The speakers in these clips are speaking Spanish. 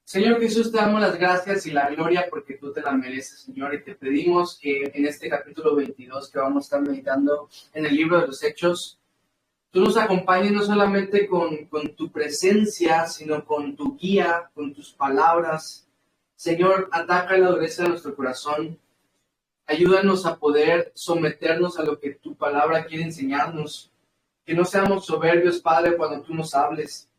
Señor Jesús, te damos las gracias y la gloria porque tú te la mereces, Señor, y te pedimos que en este capítulo 22 que vamos a estar meditando en el libro de los Hechos, tú nos acompañes no solamente con tu presencia, sino con tu guía, con tus palabras. Señor, ataca la dureza de nuestro corazón, ayúdanos a poder someternos a lo que tu palabra quiere enseñarnos, que no seamos soberbios, Padre, cuando tú nos hables.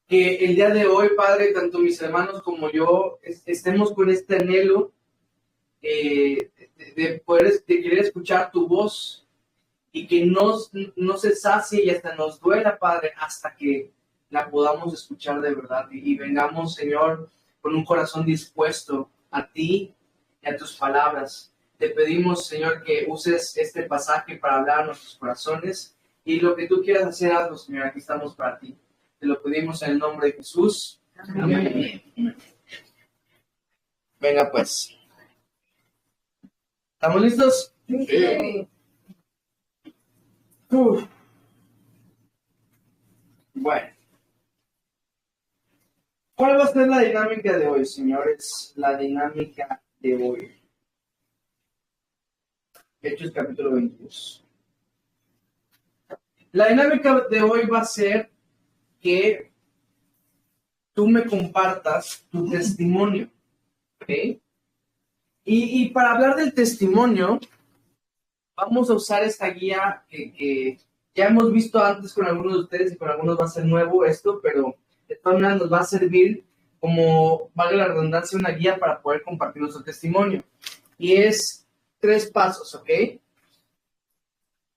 Que el día de hoy, Padre, tanto mis hermanos como yo estemos con este anhelo de querer escuchar tu voz y que no se sacie y hasta nos duela, Padre, hasta que la podamos escuchar de verdad y vengamos, Señor, con un corazón dispuesto a ti y a tus palabras. Te pedimos, Señor, que uses este pasaje para hablar a nuestros corazones y lo que tú quieras hacer, hazlo, Señor, aquí estamos para ti. Te lo pedimos en el nombre de Jesús. Amén. Venga pues. ¿Estamos listos? Sí. Bueno. ¿Cuál va a ser la dinámica de hoy, señores? La dinámica de hoy. Hechos capítulo 22. La dinámica de hoy va a ser que tú me compartas tu testimonio, ¿ok? Y para hablar del testimonio, vamos a usar esta guía que ya hemos visto antes con algunos de ustedes y con algunos va a ser nuevo esto, pero de todas maneras nos va a servir como, valga la redundancia, una guía para poder compartir nuestro testimonio. Y es 3 pasos, ¿ok?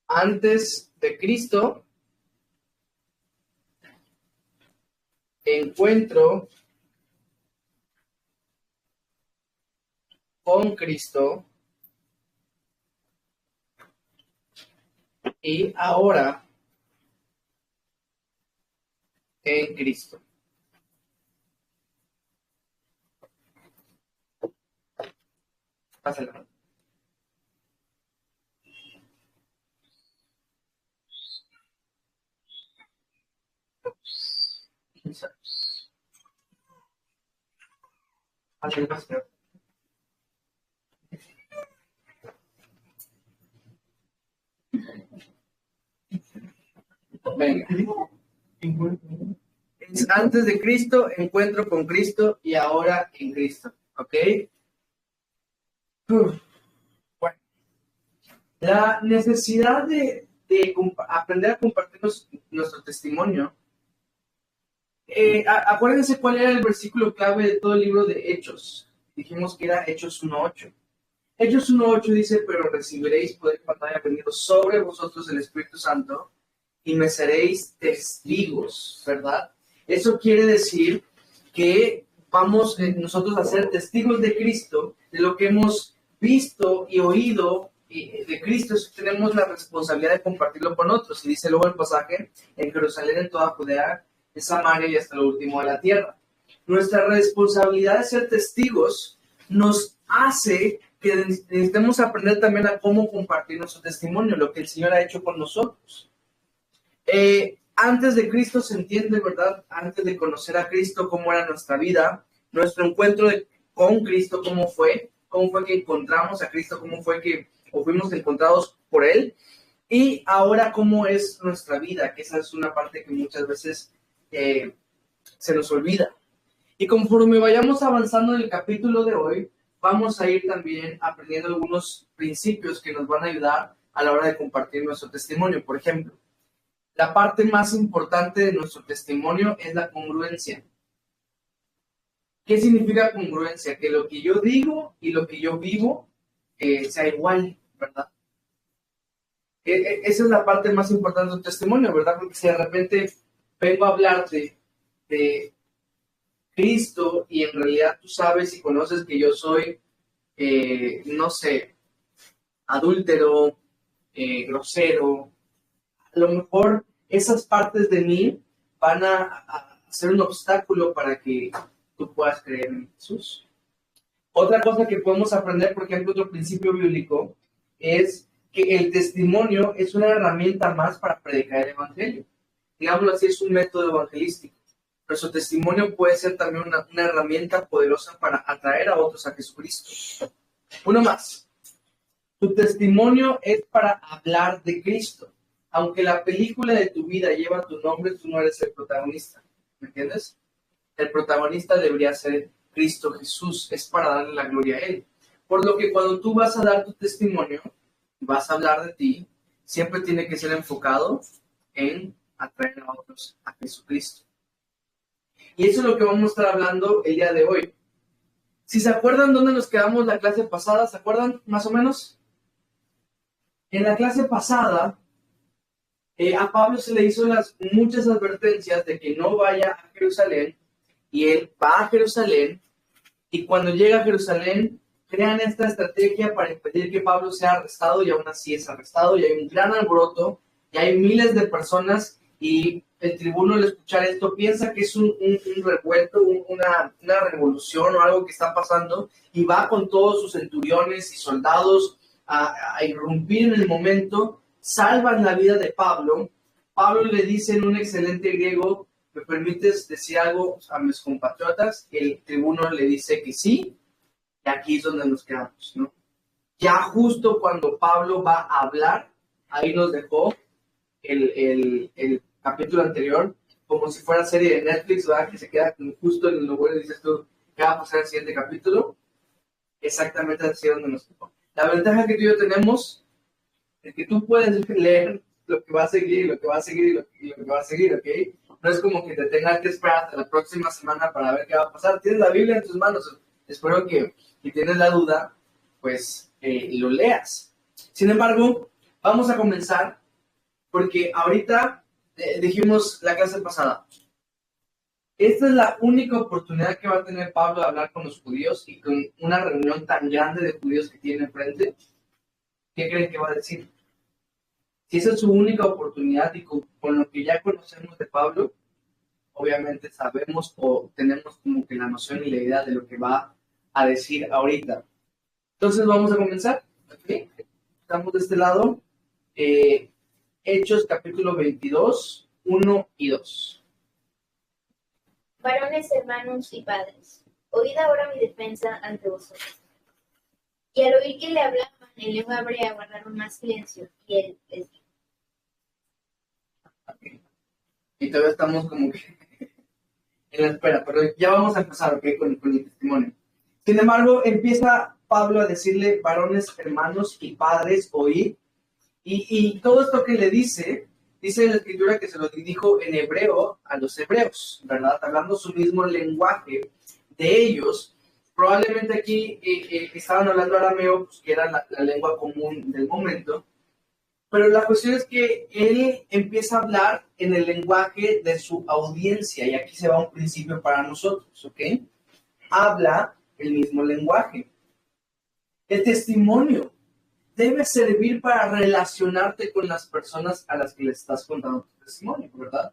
Antes de Cristo, encuentro con Cristo y ahora en Cristo. Pásala. Pásala. Venga. Es antes de Cristo, encuentro con Cristo y ahora en Cristo. ¿Ok? Bueno. La necesidad de aprender a compartir nuestro testimonio. Acuérdense cuál era el versículo clave de todo el libro de Hechos. Dijimos que era Hechos 1:8. Hechos 1:8 dice, pero recibiréis poder cuando haya venido sobre vosotros el Espíritu Santo y me seréis testigos, ¿verdad? Eso quiere decir que vamos nosotros a ser testigos de Cristo, de lo que hemos visto y oído de Cristo. Tenemos la responsabilidad de compartirlo con otros. Y dice luego el pasaje, en Jerusalén, en toda Judea, en Samaria y hasta lo último de la tierra. Nuestra responsabilidad de ser testigos nos hace que necesitemos aprender también a cómo compartir nuestro testimonio, lo que el Señor ha hecho con nosotros. Antes de Cristo se entiende, ¿verdad? Antes de conocer a Cristo, cómo era nuestra vida, nuestro encuentro con Cristo, cómo fue que encontramos a Cristo, cómo fue que fuimos encontrados por Él, y ahora cómo es nuestra vida, que esa es una parte que muchas veces se nos olvida. Y conforme vayamos avanzando en el capítulo de hoy, vamos a ir también aprendiendo algunos principios que nos van a ayudar a la hora de compartir nuestro testimonio. Por ejemplo, la parte más importante de nuestro testimonio es la congruencia. ¿Qué significa congruencia? Que lo que yo digo y lo que yo vivo sea igual, ¿verdad? Esa es la parte más importante del testimonio, ¿verdad? Porque si de repente vengo a hablarte de Cristo y en realidad tú sabes y conoces que yo soy, no sé, adúltero, grosero, a lo mejor esas partes de mí van a ser un obstáculo para que tú puedas creer en Jesús. Otra cosa que podemos aprender, por ejemplo, otro principio bíblico, es que el testimonio es una herramienta más para predicar el evangelio. Digámoslo así, es un método evangelístico. pero su testimonio puede ser también una herramienta poderosa para atraer a otros a Jesucristo. Uno más. Tu testimonio es para hablar de Cristo. Aunque la película de tu vida lleva tu nombre, tú no eres el protagonista. ¿Me entiendes? El protagonista debería ser Cristo Jesús. Es para darle la gloria a Él. Por lo que cuando tú vas a dar tu testimonio, vas a hablar de ti, siempre tiene que ser enfocado en atraer a otros a Jesucristo. Y eso es lo que vamos a estar hablando el día de hoy. Si se acuerdan dónde nos quedamos la clase pasada, ¿se acuerdan más o menos? En la clase pasada, a Pablo se le hizo muchas advertencias de que no vaya a Jerusalén, y él va a Jerusalén, y cuando llega a Jerusalén, crean esta estrategia para impedir que Pablo sea arrestado, y aún así es arrestado, y hay un gran alboroto, y hay miles de personas, y el tribuno al escuchar esto piensa que es un revuelto, una revolución o algo que está pasando, y va con todos sus centuriones y soldados a irrumpir en el momento, salvan la vida de Pablo. Pablo le dice en un excelente griego: ¿me permites decir algo a mis compatriotas? El tribuno le dice que sí, y aquí es donde nos quedamos, ¿no? Ya justo cuando Pablo va a hablar, ahí nos dejó el capítulo anterior, como si fuera serie de Netflix, ¿verdad? Que se queda justo en el lugar y dices tú, ¿qué va a pasar en el siguiente capítulo? Exactamente así donde nos dejó. La ventaja que tú y yo tenemos es que tú puedes leer lo que va a seguir, lo que va a seguir y lo que va a seguir, ¿ok? No es como que te tengas que esperar hasta la próxima semana para ver qué va a pasar. Tienes la Biblia en tus manos. Espero que si tienes la duda, pues lo leas. Sin embargo, vamos a comenzar porque ahorita dijimos la clase pasada. Esta es la única oportunidad que va a tener Pablo de hablar con los judíos, y con una reunión tan grande de judíos que tiene enfrente. ¿Qué creen que va a decir? Si esa es su única oportunidad, y con lo que ya conocemos de Pablo, obviamente sabemos o tenemos como que la noción y la idea de lo que va a decir ahorita. Entonces vamos a comenzar. ¿Okay? Estamos de este lado. Hechos capítulo 22, 1 y 2. Varones, hermanos y padres, oíd ahora mi defensa ante vosotros. Y al oír que le hablaban en lengua hebrea, guardaron más silencio, y él les dijo. Okay. Y todavía estamos como que en la espera, pero ya vamos a empezar, ¿ok? Con el testimonio. Sin embargo, empieza Pablo a decirle: varones, hermanos y padres, oíd. Y todo esto que le dice en la escritura que se lo dijo en hebreo a los hebreos, ¿verdad? Hablando su mismo lenguaje de ellos. Probablemente aquí estaban hablando arameo, pues, que era la lengua común del momento. Pero la cuestión es que él empieza a hablar en el lenguaje de su audiencia, y aquí se va un principio para nosotros, ¿ok? Habla el mismo lenguaje. El testimonio debe servir para relacionarte con las personas a las que le estás contando tu testimonio, ¿verdad?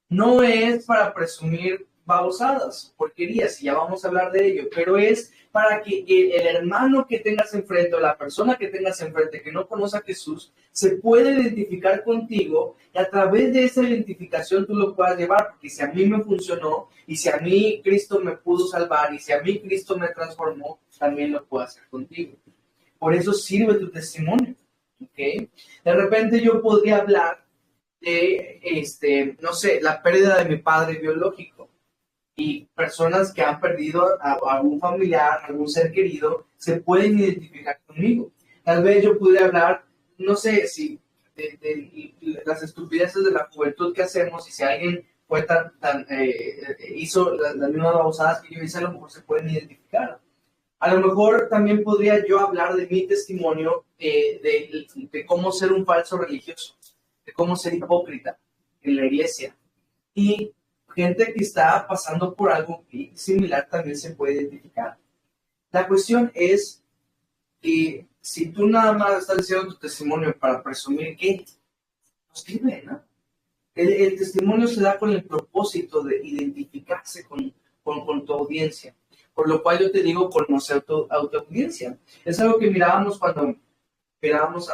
No es para presumir babosadas, porquerías, y ya vamos a hablar de ello, pero es para que el hermano que tengas enfrente o la persona que tengas enfrente que no conoce a Jesús se pueda identificar contigo, y a través de esa identificación tú lo puedas llevar, porque si a mí me funcionó, y si a mí Cristo me pudo salvar, y si a mí Cristo me transformó, también lo puedo hacer contigo. Por eso sirve tu testimonio, ¿ok? De repente yo podría hablar de, no sé, la pérdida de mi padre biológico, y personas que han perdido a algún familiar, algún ser querido, se pueden identificar conmigo. Tal vez yo pudiera hablar, no sé, si de las estupideces de la juventud que hacemos, y si alguien fue hizo las mismas babosadas que yo hice, a lo mejor se pueden identificar. A lo mejor también podría yo hablar de mi testimonio, de cómo ser un falso religioso, de cómo ser hipócrita en la iglesia. Y gente que está pasando por algo similar también se puede identificar. La cuestión es que si tú nada más estás diciendo tu testimonio para presumir, ¿qué? No sirve, ¿no? El testimonio se da con el propósito de identificarse con tu audiencia. Por lo cual yo te digo, conocer tu audiencia. Es algo que mirábamos cuando mirábamos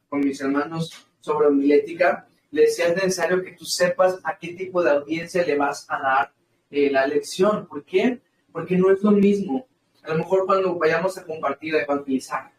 con mis hermanos sobre homilética. Le decía: es necesario que tú sepas a qué tipo de audiencia le vas a dar la lección. ¿Por qué? Porque no es lo mismo. A lo mejor cuando vayamos a compartir, a evangelizar,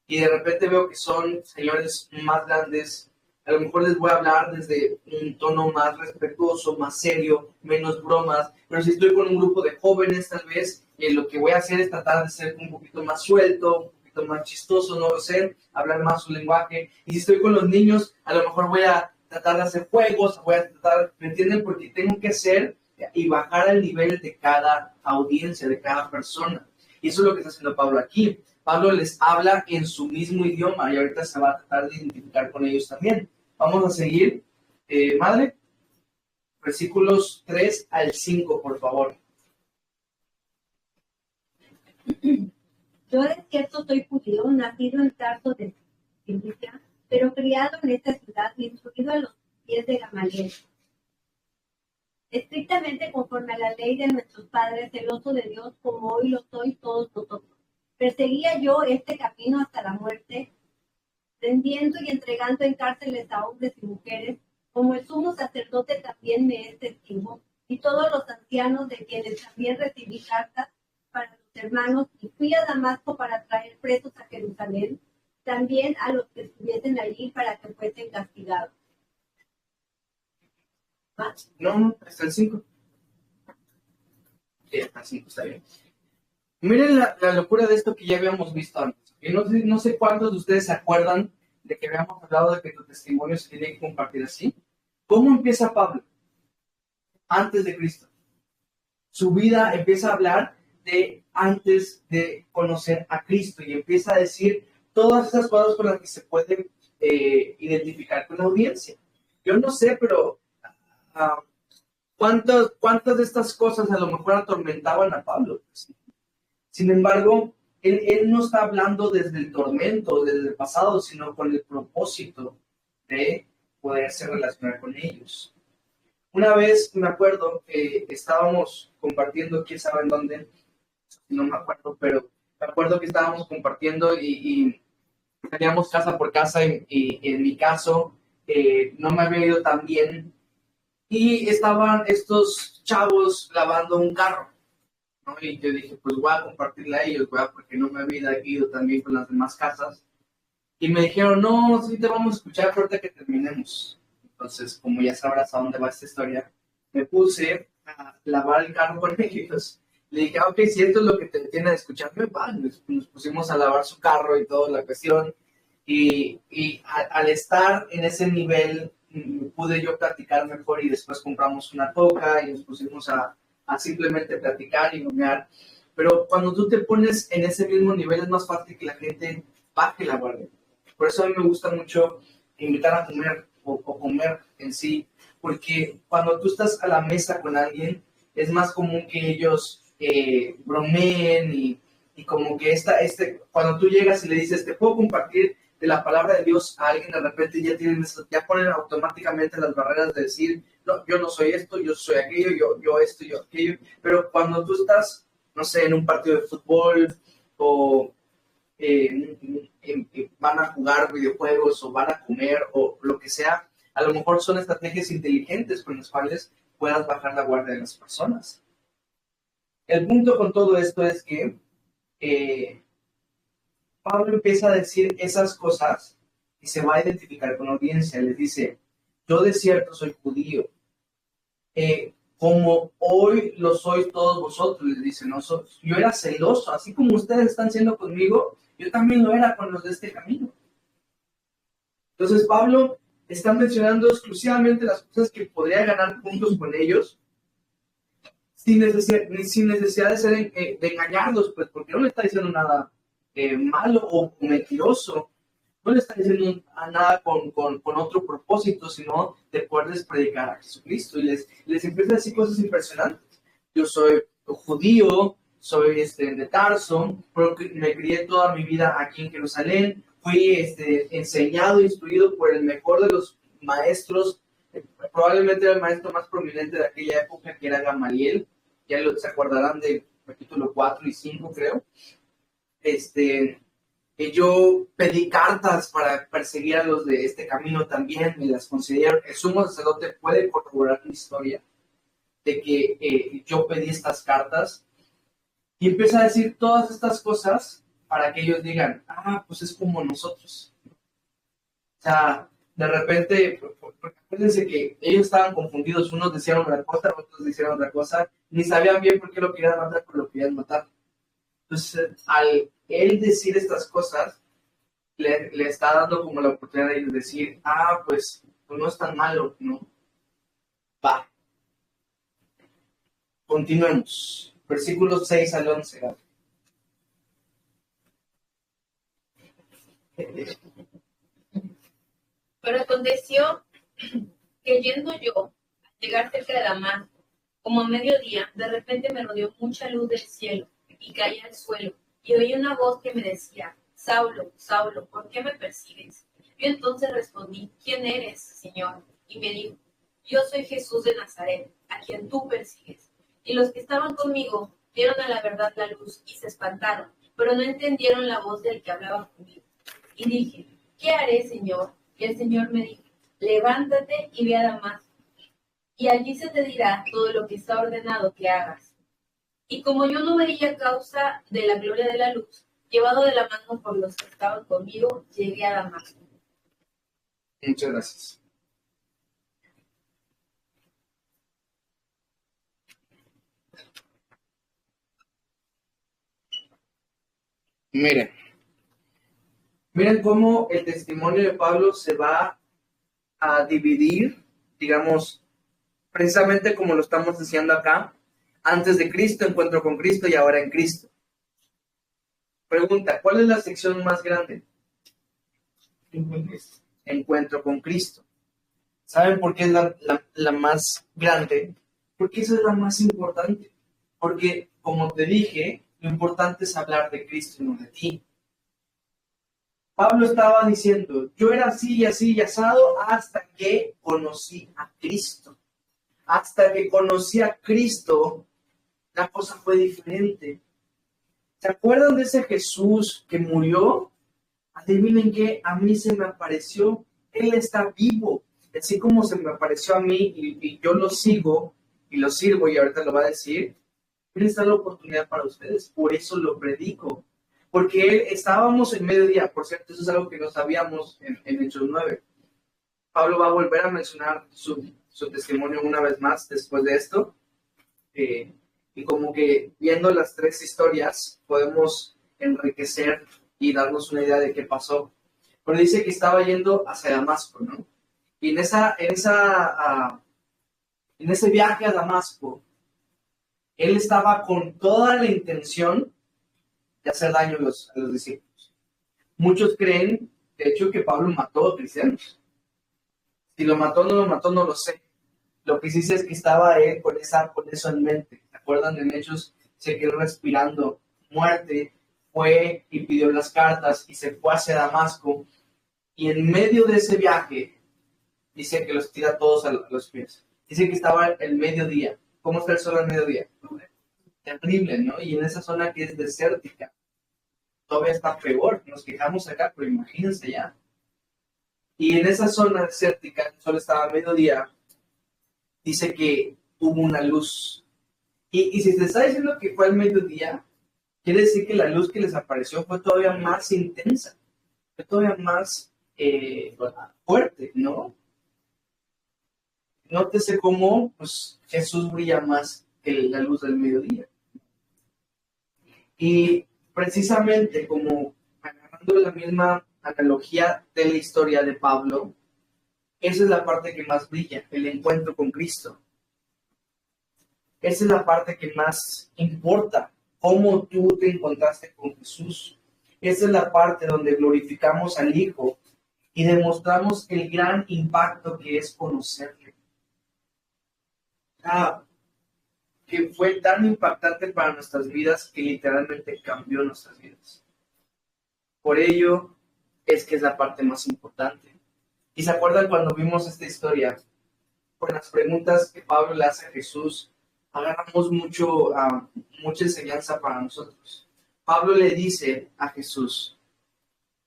y de repente veo que son señores más grandes, a lo mejor les voy a hablar desde un tono más respetuoso, más serio, menos bromas, pero si estoy con un grupo de jóvenes tal vez, lo que voy a hacer es tratar de ser un poquito más suelto, un poquito más chistoso, no lo sé, hablar más su lenguaje, y si estoy con los niños, a lo mejor voy a tratar de hacer juegos, voy a tratar, ¿me entienden? Porque tengo que hacer y bajar al nivel de cada audiencia, de cada persona. Y eso es lo que está haciendo Pablo aquí. Pablo les habla en su mismo idioma y ahorita se va a tratar de identificar con ellos también. Vamos a seguir. Madre, versículos 3 al 5, por favor. Yo de cierto soy judío, nacido en Tarso de Cilicia, pero criado en esta ciudad y instruido a los pies de Gamaliel. Estrictamente conforme a la ley de nuestros padres, celoso de Dios, como hoy lo soy todos vosotros. Perseguía yo este camino hasta la muerte, vendiendo y entregando en cárceles a hombres y mujeres, como el sumo sacerdote también me es testigo, y todos los ancianos de quienes también recibí cartas para los hermanos, y fui a Damasco para traer presos a Jerusalén, también a los que estuviesen allí para que fuesen castigados. ¿Más? No, hasta el 5. Sí, hasta el 5 está bien. Miren la locura de esto que ya habíamos visto antes. Y no sé cuántos de ustedes se acuerdan de que habíamos hablado de que tu testimonio se tiene que compartir así. ¿Cómo empieza Pablo? Antes de Cristo. Su vida empieza a hablar de antes de conocer a Cristo y empieza a decir todas esas cosas con las que se puede identificar con la audiencia. Yo no sé, pero ¿cuántas de estas cosas a lo mejor atormentaban a Pablo? Sin embargo, él no está hablando desde el tormento, desde el pasado, sino con el propósito de poderse relacionar con ellos. Una vez me acuerdo que estábamos compartiendo, quién sabe en dónde, no me acuerdo, pero me acuerdo que estábamos compartiendo y salíamos casa por casa y en mi caso no me había ido tan bien y estaban estos chavos lavando un carro, ¿no? Y yo dije, pues voy a compartirla a ellos, ¿verdad? Porque no me había ido tan bien con las demás casas. Y me dijeron, no, sí te vamos a escuchar ahorita que terminemos. Entonces, como ya sabrás a dónde va esta historia, me puse a lavar el carro con ellos. Le dije, ok, si esto es lo que te detiene de escucharme, va. Nos pusimos a lavar su carro y toda la cuestión. Y al estar en ese nivel, pude yo platicar mejor y después compramos una coca y nos pusimos a simplemente platicar y bromear. Pero cuando tú te pones en ese mismo nivel, es más fácil que la gente baje la guardia. Por eso a mí me gusta mucho invitar a comer o comer en sí, porque cuando tú estás a la mesa con alguien, es más común que ellos bromeen y como que cuando tú llegas y le dices, te puedo compartir de la palabra de Dios a alguien, de repente ya ponen automáticamente las barreras de decir, no, yo no soy esto, yo soy aquello, yo esto, yo aquello. Pero cuando tú estás, no sé, en un partido de fútbol o van a jugar videojuegos o van a comer o lo que sea, a lo mejor son estrategias inteligentes con las cuales puedas bajar la guardia de las personas. El punto con todo esto es que Pablo empieza a decir esas cosas y se va a identificar con la audiencia. Les dice, yo de cierto soy judío, como hoy lo sois todos vosotros, les dice, no, yo era celoso, así como ustedes están siendo conmigo, yo también lo era con los de este camino. Entonces Pablo está mencionando exclusivamente las cosas que podría ganar puntos con ellos, sin necesidad de ser de engañarlos, pues, porque no le está diciendo nada malo o mentiroso, no le está diciendo nada con otro propósito, sino de poderles predicar a Jesucristo. Y les empieza a decir cosas impresionantes. Yo soy judío, soy de Tarso, pero me crié toda mi vida aquí en Jerusalén, fui enseñado e instruido por el mejor de los maestros, probablemente era el maestro más prominente de aquella época, que era Gamaliel. Ya se acordarán del capítulo 4 y 5, creo. Yo pedí cartas para perseguir a los de este camino también, me las considero. El sumo sacerdote puede corroborar mi historia. de que yo pedí estas cartas, y empieza a decir todas estas cosas para que ellos digan, pues es como nosotros. O sea, de repente, porque acuérdense que ellos estaban confundidos, unos decían una cosa, otros decían otra cosa, ni sabían bien por qué lo querían matar, pero lo querían matar. Entonces, al él decir estas cosas, le está dando como la oportunidad de decir, pues no es tan malo, ¿no? Va. Continuemos. Versículos 6 al 11. Pero aconteció que yendo yo, al llegar cerca de Damasco, como a mediodía, de repente me rodeó mucha luz del cielo, y caí al suelo, y oí una voz que me decía, Saulo, Saulo, ¿por qué me persigues? Yo entonces respondí, ¿quién eres, Señor? Y me dijo, yo soy Jesús de Nazaret, a quien tú persigues. Y los que estaban conmigo vieron a la verdad la luz y se espantaron, pero no entendieron la voz del que hablaba conmigo. Y dije, ¿qué haré, Señor? Y el Señor me dijo, levántate y ve a Damasco, y allí se te dirá todo lo que está ordenado que hagas. Y como yo no veía causa de la gloria de la luz, llevado de la mano por los que estaban conmigo, llegué a Damasco. Muchas gracias. Miren cómo el testimonio de Pablo se va a dividir, digamos, precisamente como lo estamos diciendo acá, antes de Cristo, encuentro con Cristo, y ahora en Cristo. Pregunta, ¿cuál es la sección más grande? Encuentro con Cristo. ¿Saben por qué es la más grande? Porque esa es la más importante. Porque, como te dije, lo importante es hablar de Cristo y no de ti. Pablo estaba diciendo, yo era así y así y asado hasta que conocí a Cristo. Hasta que conocí a Cristo, la cosa fue diferente. ¿Se acuerdan de ese Jesús que murió? Adivinen qué, a mí se me apareció. Él está vivo. Así como se me apareció a mí y yo lo sigo y lo sirvo, y ahorita lo va a decir, Él está la oportunidad para ustedes. Por eso lo predico. Porque estábamos en mediodía. Por cierto, eso es algo que no sabíamos en Hechos 9. Pablo va a volver a mencionar su testimonio una vez más después de esto. Y como que viendo las tres historias podemos enriquecer y darnos una idea de qué pasó. Pero dice que estaba yendo hacia Damasco, ¿no? Y en ese viaje a Damasco, él estaba con toda la intención de hacer daño a los discípulos. Muchos creen, de hecho, que Pablo mató a cristianos. Si lo mató o no lo mató, no lo sé. Lo que sí sé es que estaba él con eso en mente. ¿Se acuerdan en Hechos? Se quedó respirando muerte, fue y pidió las cartas y se fue hacia Damasco. Y en medio de ese viaje, dice que los tira todos a los pies. Dice que estaba el mediodía. ¿Cómo está el sol al mediodía? Terrible, ¿no? Y en esa zona que es desértica, todavía está peor. Nos quejamos acá, pero imagínense ya. Y en esa zona desértica, el sol estaba a mediodía, dice que hubo una luz. Y si te está diciendo que fue al mediodía, quiere decir que la luz que les apareció fue todavía más intensa, fue todavía más fuerte, ¿no? Nótese cómo pues, Jesús brilla más que la luz del mediodía. Y precisamente como agarrando la misma analogía de la historia de Pablo, esa es la parte que más brilla, el encuentro con Cristo. Esa es la parte que más importa, cómo tú te encontraste con Jesús. Esa es la parte donde glorificamos al Hijo y demostramos el gran impacto que es conocerle. Que fue tan impactante para nuestras vidas que literalmente cambió nuestras vidas. Por ello es que es la parte más importante. ¿Y se acuerdan cuando vimos esta historia? Por las preguntas que Pablo le hace a Jesús, agarramos mucha enseñanza para nosotros. Pablo le dice a Jesús,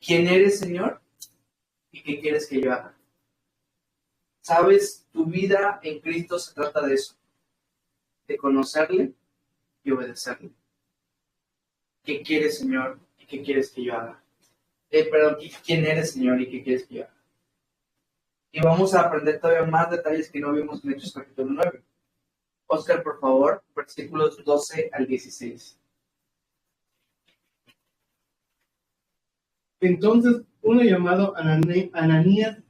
¿quién eres, Señor? ¿Y qué quieres que yo haga? ¿Sabes? Tu vida en Cristo se trata de eso. de conocerle y obedecerle. ¿Qué quieres, Señor? ¿Y qué quieres que yo haga? ¿Quién eres, Señor? ¿Y qué quieres que yo haga? Y vamos a aprender todavía más detalles que no vimos en Hechos capítulo 9. Oscar, por favor, versículos 12 al 16. Entonces uno llamado Ananías,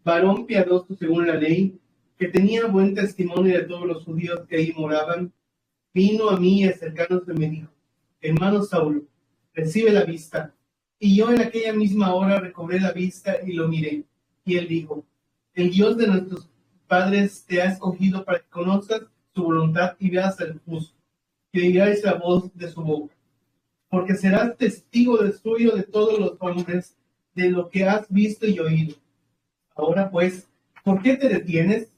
varón piadoso según la ley, que tenía buen testimonio de todos los judíos que ahí moraban, vino a mí y acercándose me dijo: hermano Saulo, recibe la vista. Y yo en aquella misma hora recobré la vista y lo miré. Y él dijo: el Dios de nuestros padres te ha escogido para que conozcas su voluntad y veas al justo, que oirás la voz de su boca. Porque serás testigo del suyo de todos los hombres, de lo que has visto y oído. Ahora pues, ¿por qué te detienes?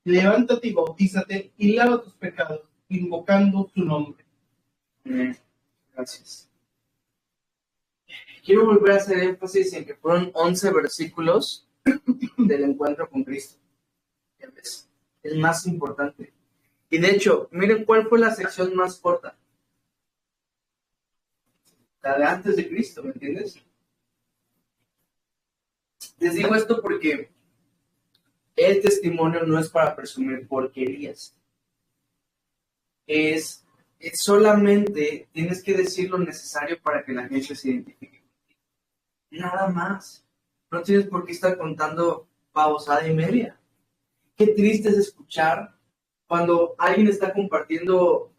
Levántate y bautízate y lava tus pecados, invocando su nombre. Gracias. Quiero volver a hacer énfasis en que fueron 11 versículos del encuentro con Cristo. Ya ves, es más importante. Y de hecho, miren cuál fue la sección más corta. La de antes de Cristo, ¿me entiendes? Les digo esto porque el testimonio no es para presumir porquerías. Es solamente tienes que decir lo necesario para que la gente se identifique. Nada más. No tienes por qué estar contando pavosada y media. Qué triste es escuchar cuando alguien está compartiendo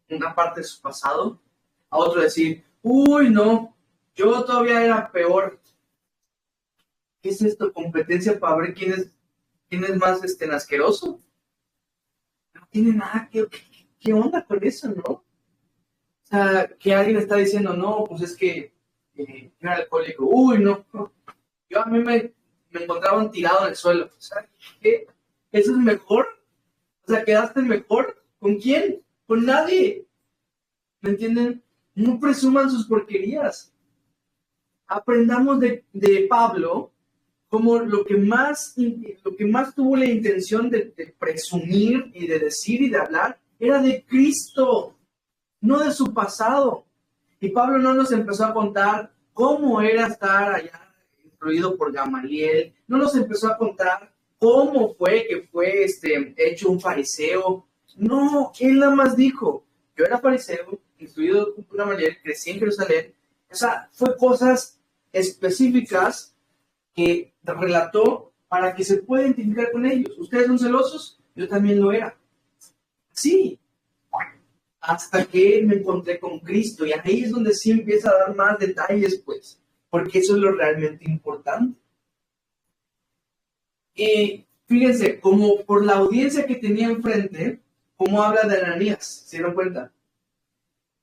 una parte de su pasado, a otro decir: uy, no, yo todavía era peor. ¿Qué es esto? ¿Competencia para ver quién es más asqueroso? No tiene nada ¿qué onda con eso, no? O sea, que alguien está diciendo: no, pues es que yo era alcohólico. Uy, no, yo a mí me encontraban tirado en el suelo. O sea, ¿qué? ¿Eso es mejor? O sea, ¿quedaste mejor? ¿Con quién? Con nadie. ¿Me entienden? No presuman sus porquerías. Aprendamos de Pablo como lo que más tuvo la intención de presumir y de decir y de hablar era de Cristo, no de su pasado. Y Pablo no nos empezó a contar cómo era estar allá instruido por Gamaliel, no nos empezó a contar cómo fue que fue hecho un fariseo. No, él nada más dijo: yo era fariseo, instruido por Gamaliel, crecí en Jerusalén. O sea, fue cosas específicas que relató para que se pueda identificar con ellos. ¿Ustedes son celosos? Yo también lo era. Sí. Hasta que me encontré con Cristo. Y ahí es donde sí empieza a dar más detalles, pues. Porque eso es lo realmente importante. Y fíjense, como por la audiencia que tenía enfrente, cómo habla de Ananías. ¿Se dieron cuenta?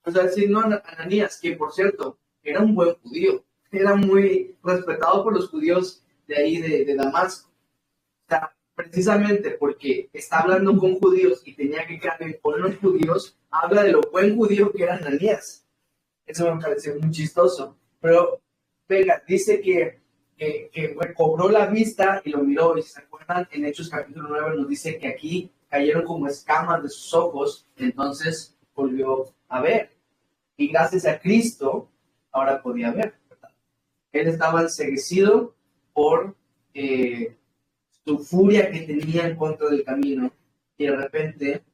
O sea, decir, no, Ananías, que por cierto, era un buen judío. Era muy respetado por los judíos de ahí de Damasco. O sea, precisamente porque está hablando con judíos y tenía que quedar bien con los judíos, habla de lo buen judío que era Ananías. Eso me pareció muy chistoso. Pero, venga, dice que recobró la vista y lo miró. Y si se acuerdan, en Hechos capítulo 9 nos dice que aquí cayeron como escamas de sus ojos, entonces volvió a ver. Y gracias a Cristo, ahora podía ver. Él estaba enceguecido por su furia que tenía en contra del camino. Y de repente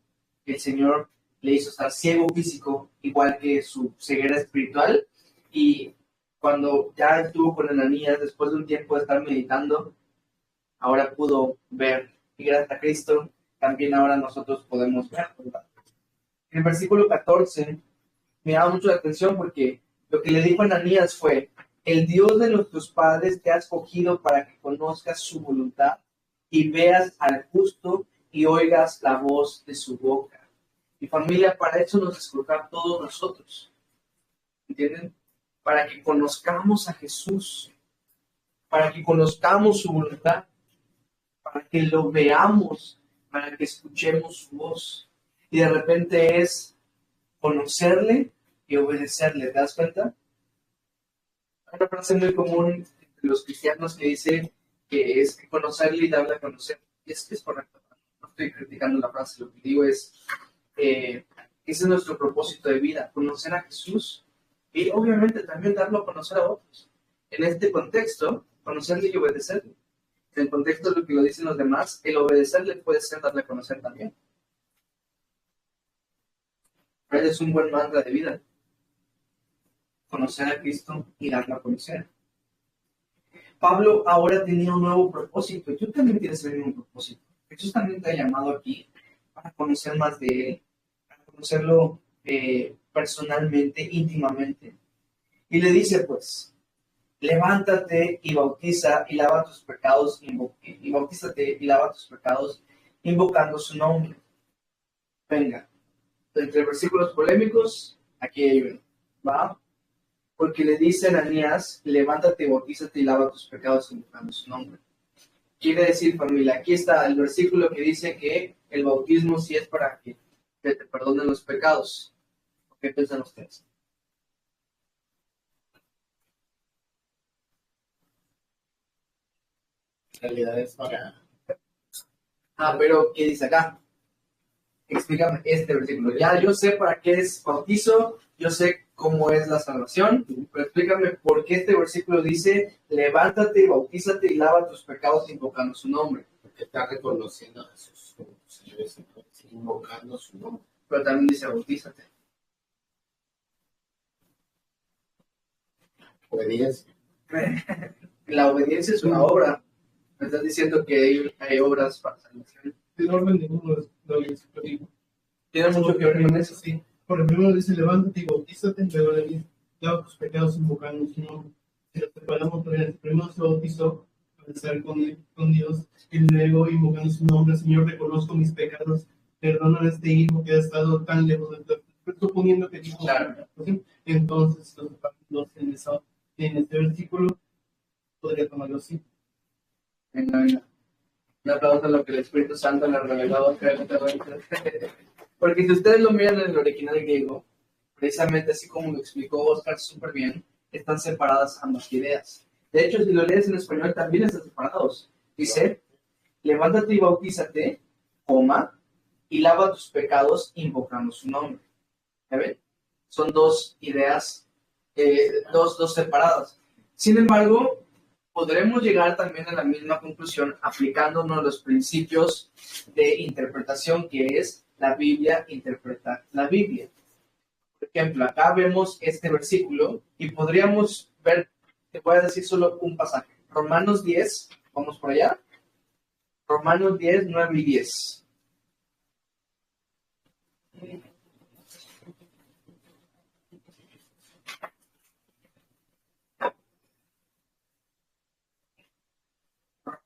el Señor le hizo estar ciego físico, igual que su ceguera espiritual. Y cuando ya estuvo con Ananías, después de un tiempo de estar meditando, ahora pudo ver. Y gracias a Cristo, también ahora nosotros podemos ver. En el versículo 14 me llama mucho la atención porque lo que le dijo Ananías fue: el Dios de nuestros padres te ha escogido para que conozcas su voluntad y veas al justo y oigas la voz de su boca. Y familia, para eso nos escogió a todos nosotros. ¿Entienden? Para que conozcamos a Jesús, para que conozcamos su voluntad, para que lo veamos, para que escuchemos su voz. Y de repente es conocerle y obedecerle. ¿Te das cuenta? Hay una frase muy común entre los cristianos que dice que es conocerle y darle a conocer. Y es correcto. No estoy criticando la frase, lo que digo es, ese es nuestro propósito de vida, conocer a Jesús y obviamente también darlo a conocer a otros. En este contexto, conocerle y obedecerle. En el contexto de lo que lo dicen los demás, el obedecerle puede ser darle a conocer también. Pero es un buen mantra de vida. Conocer a Cristo y darlo a conocer. Pablo ahora tenía un nuevo propósito. Tú también tienes el mismo propósito. Jesús también te ha llamado aquí para conocer más de Él, para conocerlo personalmente, íntimamente. Y le dice, pues, levántate y bautiza y lava tus pecados, y bautízate y lava tus pecados, invocando su nombre. Venga, entre versículos polémicos, aquí hay uno, ¿va? Porque le dice a Ananías, levántate, bautízate y lava tus pecados invocando su nombre. Quiere decir, familia, aquí está el versículo que dice que el bautismo sí es para que te perdonen los pecados. ¿Qué piensan ustedes? En realidad es para... Pero ¿qué dice acá? Explícame este versículo. Ya yo sé para qué es bautizo, yo sé cómo es la salvación, pero explícame por qué este versículo dice, levántate, bautízate y lava tus pecados invocando su nombre. Porque está reconociendo a sus señores, invocando su nombre. Pero también dice bautízate. Obediencia. La obediencia es una obra. Me estás diciendo que hay obras para salvación. El orden de uno es lo que yo digo. Tiene mucho que ver con eso. Sí. Por el primero dice, levántate y bautízate, luego le dice, lava tus pecados invocando su nombre. Si lo separamos, el primero se bautizó para estar con Dios, y luego invocando su nombre, Señor, reconozco mis pecados, perdona a este hijo que ha estado tan lejos de ti. Suponiendo que dijo, Claro. entonces los separamos en este versículo, podría tomarlo así. Venga. Un aplauso a lo que el Espíritu Santo le ha revelado. Porque si ustedes lo miran en el original griego, precisamente así como lo explicó Oscar súper bien, están separadas ambas ideas. De hecho, si lo lees en español, también están separados. Dice, levántate y bautízate, y lava tus pecados invocando su nombre. ¿Ya ven? Son dos ideas, dos separadas. Sin embargo, podremos llegar también a la misma conclusión aplicando uno de los principios de interpretación, que es la Biblia interpreta la Biblia. Por ejemplo, acá vemos este versículo y podríamos ver, te voy a decir solo un pasaje. Romanos 10, vamos por allá. Romanos 10, 9 y 10.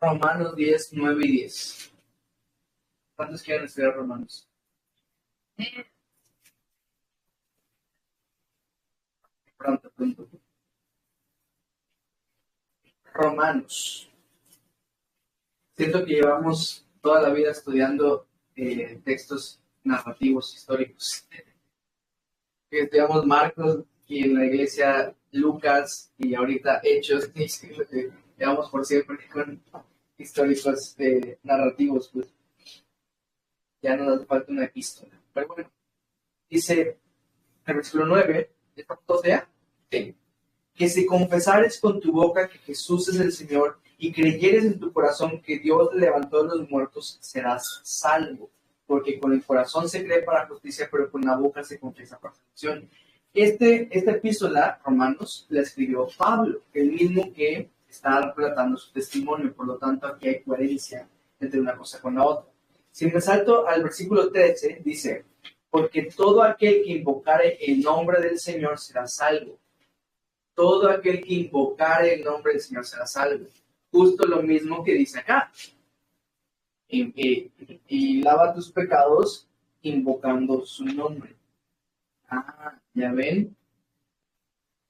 Romanos 10, 9 y 10. ¿Cuántos quieren estudiar Romanos? Pronto. Romanos. Siento que llevamos toda la vida estudiando textos narrativos históricos. Estudiamos Marcos y en la iglesia Lucas y ahorita Hechos. Llevamos por siempre con históricos narrativos, pues ya no nos falta una epístola. Pero bueno, dice el versículo 9, ¿está todo ya? Sí. Que si confesares con tu boca que Jesús es el Señor y creyeres en tu corazón que Dios le levantó de los muertos, serás salvo. Porque con el corazón se cree para justicia, pero con la boca se confiesa para salvación. Esta epístola, Romanos, la escribió Pablo, el mismo que está relatando su testimonio, por lo tanto aquí hay coherencia entre una cosa con la otra. Si me salto al versículo 13, dice, porque todo aquel que invocare el nombre del Señor será salvo. Todo aquel que invocare el nombre del Señor será salvo. Justo lo mismo que dice acá. Y lava tus pecados invocando su nombre. ¿Ya ven?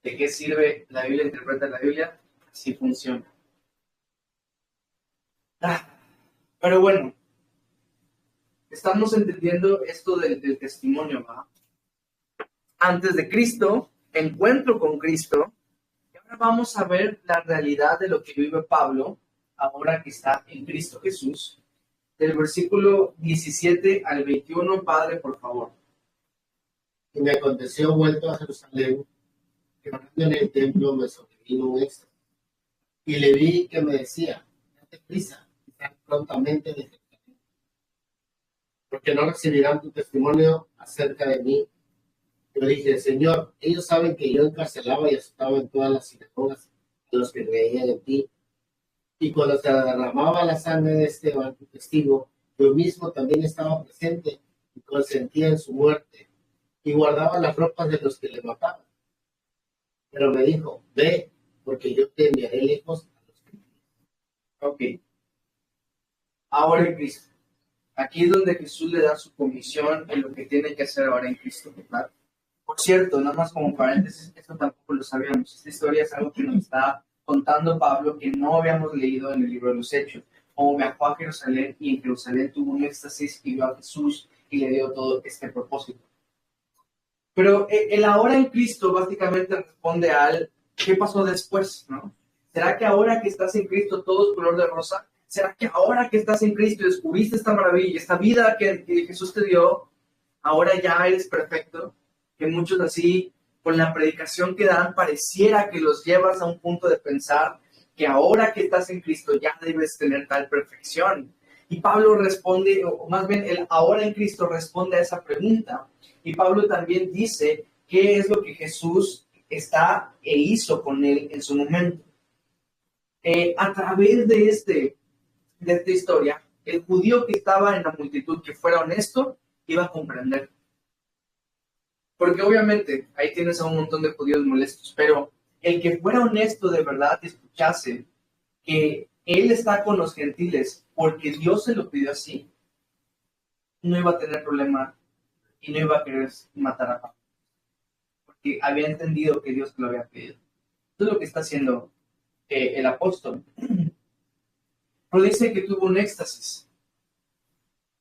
¿De qué sirve la Biblia? Interpreta la Biblia. Así funciona. Pero bueno, estamos entendiendo esto del testimonio, ¿va? Antes de Cristo, encuentro con Cristo, y ahora vamos a ver la realidad de lo que vive Pablo, ahora que está en Cristo Jesús, del versículo 17 al 21, Padre, por favor. Y me aconteció vuelto a Jerusalén, que orando en el templo me sobrevino un éxtasis. Y le vi que me decía, date prisa, y sal prontamente de Jerusalén, porque no recibirán tu testimonio acerca de mí. Yo dije, Señor, ellos saben que yo encarcelaba y azotaba en todas las sinagogas a los que creían en ti. Y cuando se derramaba la sangre de Esteban, tu testigo, yo mismo también estaba presente y consentía en su muerte y guardaba las ropas de los que le mataban. Pero me dijo, ve, porque yo te enviaré lejos a los que... Ok. Ahora en Cristo. Aquí es donde Jesús le da su comisión en lo que tiene que hacer ahora en Cristo, ¿verdad? Por cierto, nada más como paréntesis, esto tampoco lo sabíamos. Esta historia es algo que nos está contando Pablo, que no habíamos leído en el libro de los Hechos. Como viajó a Jerusalén y en Jerusalén tuvo un éxtasis y vio a Jesús y le dio todo este propósito. Pero el ahora en Cristo básicamente responde al ¿qué pasó después? ¿No? ¿Será que ahora que estás en Cristo todo es color de rosa? ¿Será que ahora que estás en Cristo y descubriste esta maravilla, esta vida que Jesús te dio, ahora ya eres perfecto? Que muchos así, con la predicación que dan, pareciera que los llevas a un punto de pensar que ahora que estás en Cristo ya debes tener tal perfección. Y Pablo responde, o más bien el ahora en Cristo responde a esa pregunta. Y Pablo también dice qué es lo que Jesús está e hizo con él en su momento. A través de esta historia, el judío que estaba en la multitud, que fuera honesto, iba a comprender. Porque obviamente ahí tienes a un montón de judíos molestos, pero el que fuera honesto de verdad y escuchase que él está con los gentiles porque Dios se lo pidió así, no iba a tener problema y no iba a querer matar a Pablo. Porque había entendido que Dios lo había pedido. Eso es lo que está haciendo el apóstol. Pero dice que tuvo un éxtasis.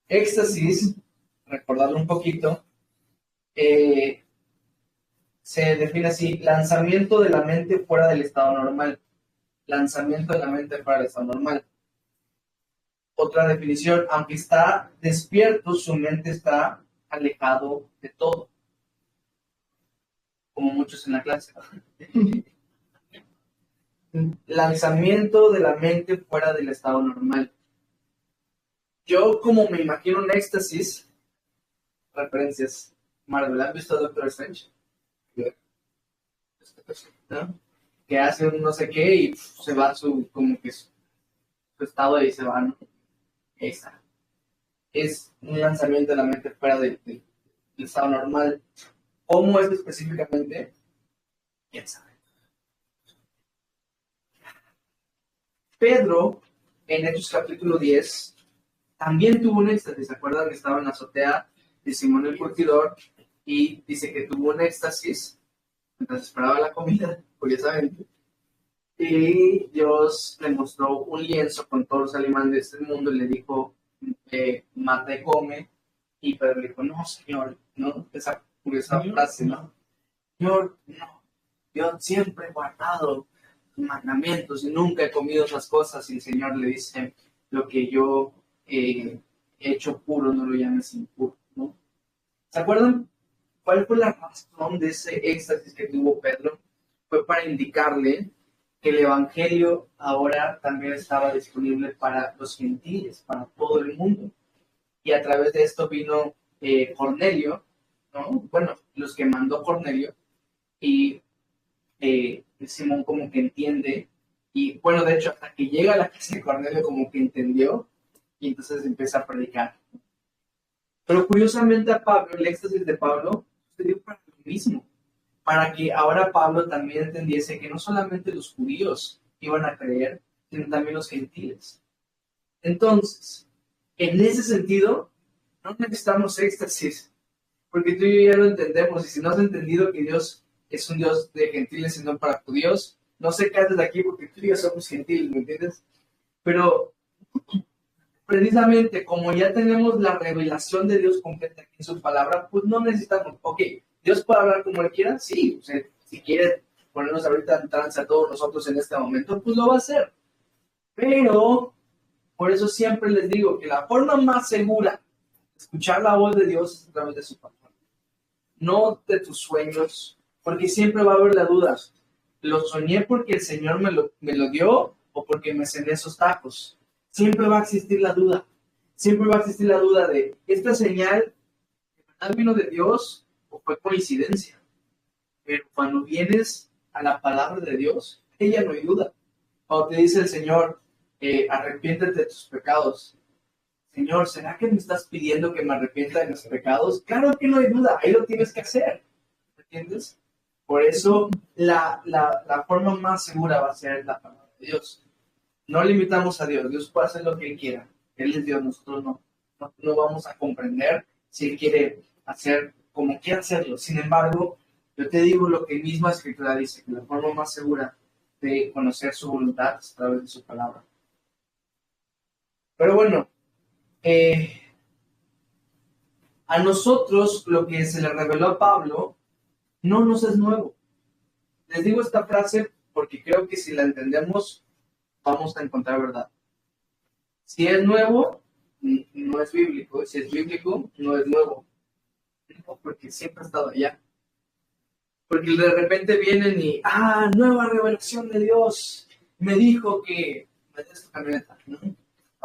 Éxtasis, recordarlo un poquito, se define así: lanzamiento de la mente fuera del estado normal. Lanzamiento de la mente fuera del estado normal. Otra definición: aunque está despierto, su mente está alejado de todo. Como muchos en la clase. Lanzamiento de la mente fuera del estado normal. Yo, como me imagino un éxtasis, referencias, Marvel, ¿han visto a Doctor Strange? ¿No? Que hace un no sé qué y se va como que su estado y se va, ¿no? Esa. Es un lanzamiento de la mente fuera del estado normal. ¿Cómo es específicamente? ¿Quién sabe? Pedro, en Hechos capítulo 10, también tuvo un éxtasis. ¿Se acuerdan que estaba en la azotea de Simón el Curtidor? Y dice que tuvo un éxtasis mientras esperaba la comida, curiosamente. Y Dios le mostró un lienzo con todos los animales de este mundo y le dijo, mata y come. Y Pedro le dijo, no, Señor, ¿no? Esa curiosa frase, ¿no? Señor, no, yo siempre he guardado tus mandamientos y nunca he comido esas cosas. Y el Señor le dice, lo que yo he hecho puro no lo llames impuro, ¿no? ¿Se acuerdan cuál fue la razón de ese éxtasis que tuvo Pedro? Fue para indicarle que el evangelio ahora también estaba disponible para los gentiles, para todo el mundo. Y a través de esto vino Cornelio, ¿no? Bueno, los que mandó Cornelio, y Simón como que entiende, y bueno, de hecho, hasta que llega a la casa de Cornelio como que entendió, y entonces empieza a predicar. Pero curiosamente a Pablo, el éxtasis de Pablo, sucedió para lo mismo, para que ahora Pablo también entendiese que no solamente los judíos iban a creer, sino también los gentiles. Entonces, en ese sentido, no necesitamos éxtasis, porque tú y yo ya lo entendemos, y si no has entendido que Dios es un Dios de gentiles y no para judíos, no sé qué haces aquí porque tú y yo somos gentiles, ¿me entiendes? Pero precisamente como ya tenemos la revelación de Dios completa aquí en su palabra, pues no necesitamos, ok, Dios puede hablar como Él quiera, sí, o sea, si quiere ponernos ahorita en trance a todos nosotros en este momento, pues lo va a hacer. Pero Por eso siempre les digo que la forma más segura de escuchar la voz de Dios es a través de su palabra. No de tus sueños, porque siempre va a haber la duda. ¿Lo soñé porque el Señor me lo dio o porque me cené esos tacos? Siempre va a existir la duda. Siempre va a existir la duda de, ¿esta señal vino de Dios o fue coincidencia? Pero cuando vienes a la palabra de Dios, ella no hay duda. Cuando te dice el Señor, arrepiéntete de tus pecados. Señor, ¿será que me estás pidiendo que me arrepienta de mis pecados? Claro que no hay duda, ahí lo tienes que hacer. ¿Entiendes? Por eso la forma más segura va a ser la palabra de Dios. No limitamos a Dios, Dios puede hacer lo que Él quiera. Él es Dios, nosotros no vamos a comprender si Él quiere hacer como quiera hacerlo. Sin embargo, yo te digo lo que misma Escritura dice, que la forma más segura de conocer su voluntad es a través de su palabra. Pero bueno, a nosotros lo que se le reveló a Pablo no nos es nuevo. Les digo esta frase porque creo que si la entendemos vamos a encontrar verdad. Si es nuevo, no es bíblico. Si es bíblico, no es nuevo. No, porque siempre ha estado allá. Porque de repente vienen y, nueva revelación de Dios. Me dijo que, ¿no?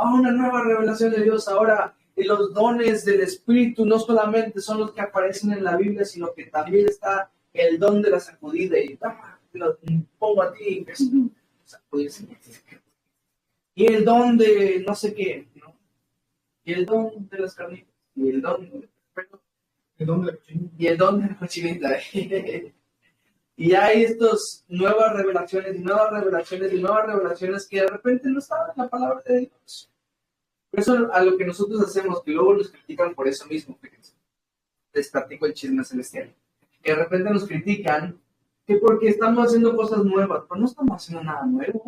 Una nueva revelación de Dios. Ahora, los dones del Espíritu no solamente son los que aparecen en la Biblia, sino que también está el don de la sacudida. Y lo pongo a ti, sacudirse. Y el don de no sé qué, ¿no? Y el don de las carnitas. Y el don de la cochinita. Y el don de la cochinita. Y hay estas nuevas revelaciones y nuevas revelaciones y nuevas revelaciones que de repente no estaban en la palabra de Dios. Por eso a lo que nosotros hacemos, que luego nos critican por eso mismo, fíjense. Les platico el chisme celestial. Que de repente nos critican que porque estamos haciendo cosas nuevas, pero no estamos haciendo nada nuevo.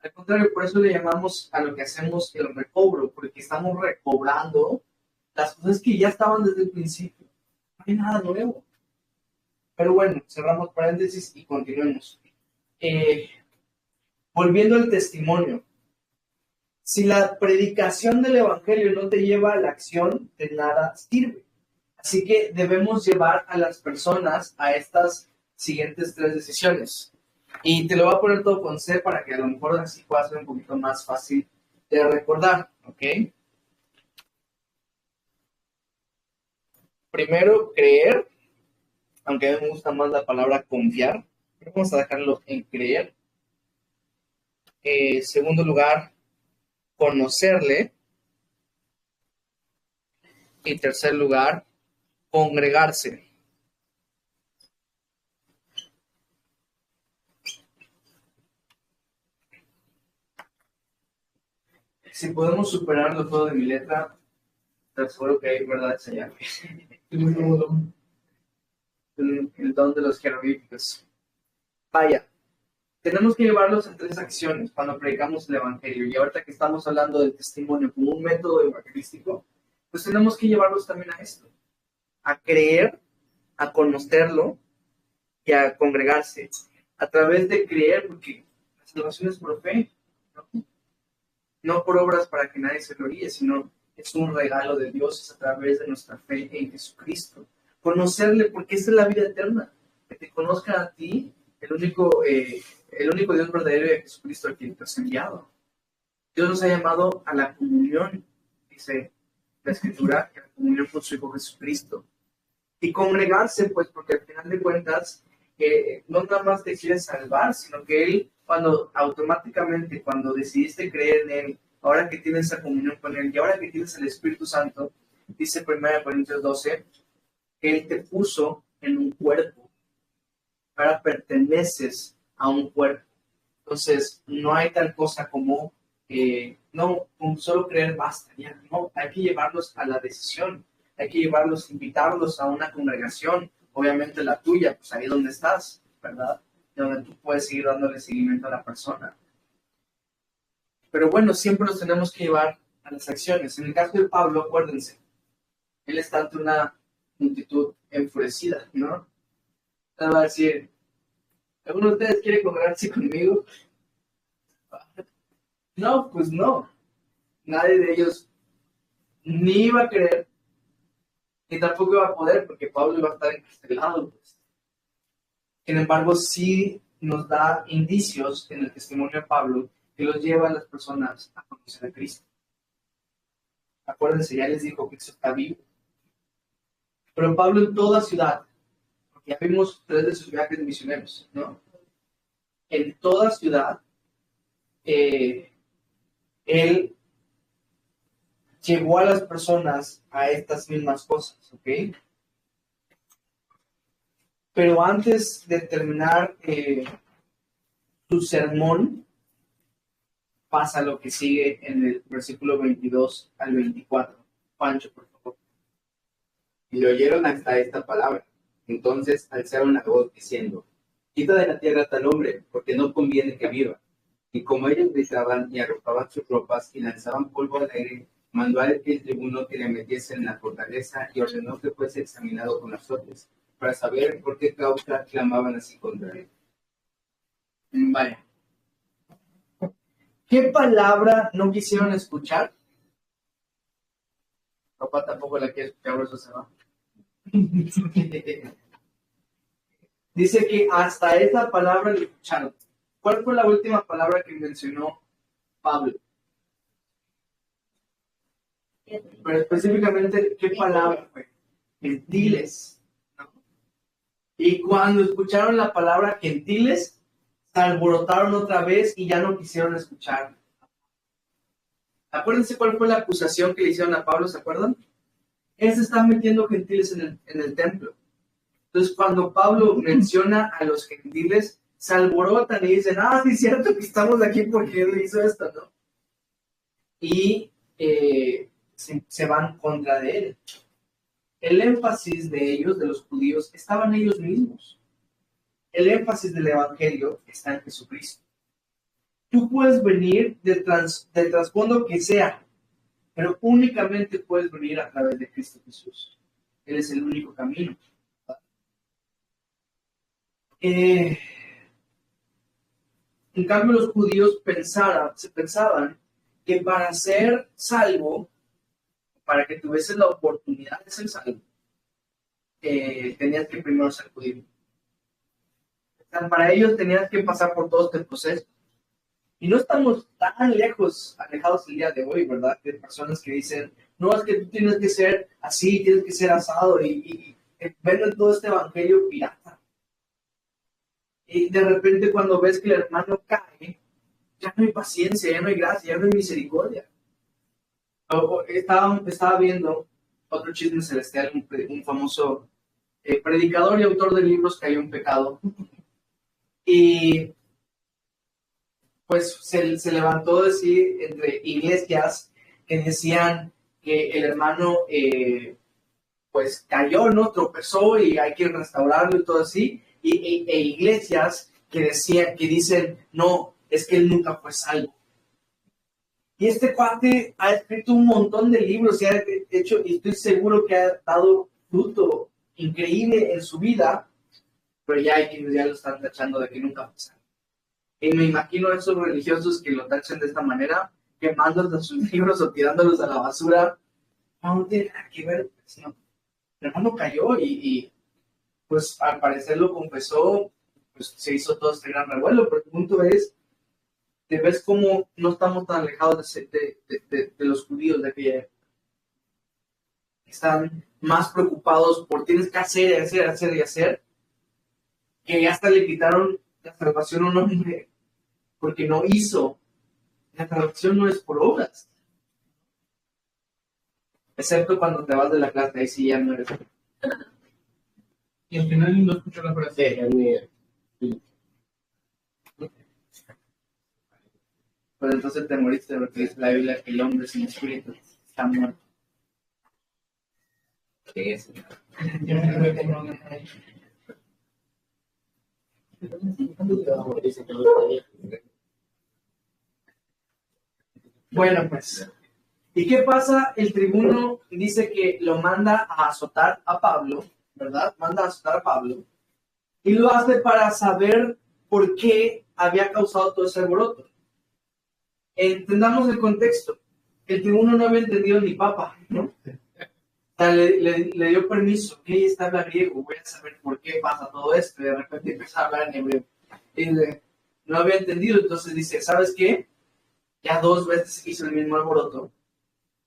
Al contrario, por eso le llamamos a lo que hacemos el recobro, porque estamos recobrando las cosas que ya estaban desde el principio. No hay nada nuevo. Pero bueno, cerramos paréntesis y continuemos. Volviendo al testimonio. Si la predicación del Evangelio no te lleva a la acción, de nada sirve. Así que debemos llevar a las personas a estas siguientes 3 decisiones. Y te lo voy a poner todo con C para que a lo mejor así pueda ser un poquito más fácil de recordar, ¿ok? Primero, creer, aunque a mí me gusta más la palabra confiar. Vamos a dejarlo en creer. Segundo lugar, conocerle. Y tercer lugar, congregarse. Si podemos superarlo todo de mi letra, te aseguro que hay verdades allá. El don de los jeroglíficos. Vaya, tenemos que llevarlos a 3 acciones cuando predicamos el Evangelio. Y ahorita que estamos hablando del testimonio como un método evangelístico, pues tenemos que llevarlos también a esto. A creer, a conocerlo y a congregarse. A través de creer, porque la salvación es por fe, ¿no? No por obras para que nadie se gloríe, sino es un regalo de Dios, es a través de nuestra fe en Jesucristo. Conocerle, porque esa es la vida eterna. Que te conozcan a ti, el único Dios verdadero de Jesucristo a quien te has enviado. Dios nos ha llamado a la comunión, dice la Escritura, a la comunión con su Hijo Jesucristo. Y congregarse, pues, porque al final de cuentas, no nada más te quiere salvar, sino que Él, cuando decidiste creer en Él, ahora que tienes esa comunión con Él y ahora que tienes el Espíritu Santo, dice 1 Corintios 12, que Él te puso en un cuerpo. Ahora perteneces a un cuerpo. Entonces, no hay tal cosa como, con solo creer basta, ya, no, hay que llevarlos a la decisión, hay que llevarlos, invitarlos a una congregación, obviamente la tuya, pues ahí donde estás, ¿verdad? Donde tú puedes seguir dándole seguimiento a la persona. Pero bueno, siempre los tenemos que llevar a las acciones. En el caso de Pablo, acuérdense, él está ante una multitud enfurecida, ¿no? Él va a decir, ¿alguno de ustedes quiere congregarse conmigo? No, pues no. nadie de ellos ni iba a querer, ni tampoco iba a poder, porque Pablo iba a estar encarcelado. Pues. Sin embargo, sí nos da indicios en el testimonio de Pablo que los lleva a las personas a conocer a Cristo. Acuérdense, ya les dijo que Cristo está vivo. Pero Pablo en toda ciudad, porque ya vimos 3 de sus viajes misioneros, ¿no? En toda ciudad, él llevó a las personas a estas mismas cosas, ¿ok? Pero antes de terminar su sermón, pasa lo que sigue en el versículo 22 al 24. Pancho, por favor. Y le oyeron hasta esta palabra. Entonces alzaron la voz diciendo: quita de la tierra a tal hombre, porque no conviene que viva. Y como ellos gritaban y arrojaban sus ropas y lanzaban polvo al aire, mandó al tribuno que le metiese en la fortaleza y ordenó que fuese examinado con azotes, para saber por qué causa clamaban así contra él. Vaya. ¿Qué palabra no quisieron escuchar? Papá tampoco la quiere escuchar, por eso se va. Dice que hasta esa palabra le escucharon. ¿Cuál fue la última palabra que mencionó Pablo? Pero específicamente, ¿qué palabra fue? Gentiles. ¿No? Y cuando escucharon la palabra gentiles, se alborotaron otra vez y ya no quisieron escuchar. Acuérdense cuál fue la acusación que le hicieron a Pablo, ¿se acuerdan? Él se está metiendo gentiles en el templo. Entonces, cuando Pablo menciona a los gentiles, se alborotan y dicen, sí es cierto que estamos aquí porque él hizo esto, ¿no? Y se van contra de él. El énfasis de ellos, de los judíos, estaba en ellos mismos. El énfasis del evangelio está en Jesucristo. Tú puedes venir del trasfondo que sea, pero únicamente puedes venir a través de Cristo Jesús. Él es el único camino. En cambio, los judíos pensaban que para ser salvo, para que tuvieses la oportunidad de ser salvo, tenías que primero ser judío. O sea, para ellos tenías que pasar por todo este proceso. Y no estamos tan alejados el día de hoy, ¿verdad? De personas que dicen, no, es que tú tienes que ser así, tienes que ser asado, y venden todo este evangelio pirata. Y de repente cuando ves que el hermano cae, ya no hay paciencia, ya no hay gracia, ya no hay misericordia. Estaba viendo otro chisme celestial, un famoso predicador y autor de libros cayó en pecado. Y pues se levantó decir entre iglesias que decían que el hermano pues cayó, ¿no? Tropezó y hay que restaurarlo y todo así. E iglesias que dicen, no, es que él nunca fue salvo. Y este cuate ha escrito un montón de libros y ha hecho, y estoy seguro que ha dado fruto increíble en su vida, pero ya hay quienes ya lo están tachando de que nunca fue salvo. Y me imagino a esos religiosos que lo tachen de esta manera, quemando sus libros o tirándolos a la basura. No tiene nada que ver, pues, no. El hermano cayó y pues al parecer lo confesó, pues se hizo todo este gran revuelo, pero el punto es, te ves como no estamos tan alejados de los judíos de aquella época. Están más preocupados por tienes que hacer, que hasta le quitaron la salvación a un hombre porque no hizo. La salvación no es por obras. Excepto cuando te vas de la clase, ahí sí ya no eres. Y al final no escucho la frase. Pues entonces te moriste porque dice la Biblia que el hombre sin espíritu está muerto. ¿Qué es? Bueno, pues. ¿Y qué pasa? El tribuno dice que lo manda a azotar a Pablo, ¿verdad? Manda a azotar a Pablo. Y lo hace para saber por qué había causado todo ese alboroto. Entendamos el contexto. el tribuno no había entendido ni papa, ¿no? O sea, le dio permiso, que está habla griego, voy a saber por qué pasa todo esto, y de repente empieza a hablar en hebreo. Y no había entendido, entonces dice, ¿sabes qué? Ya 2 veces hizo el mismo alboroto,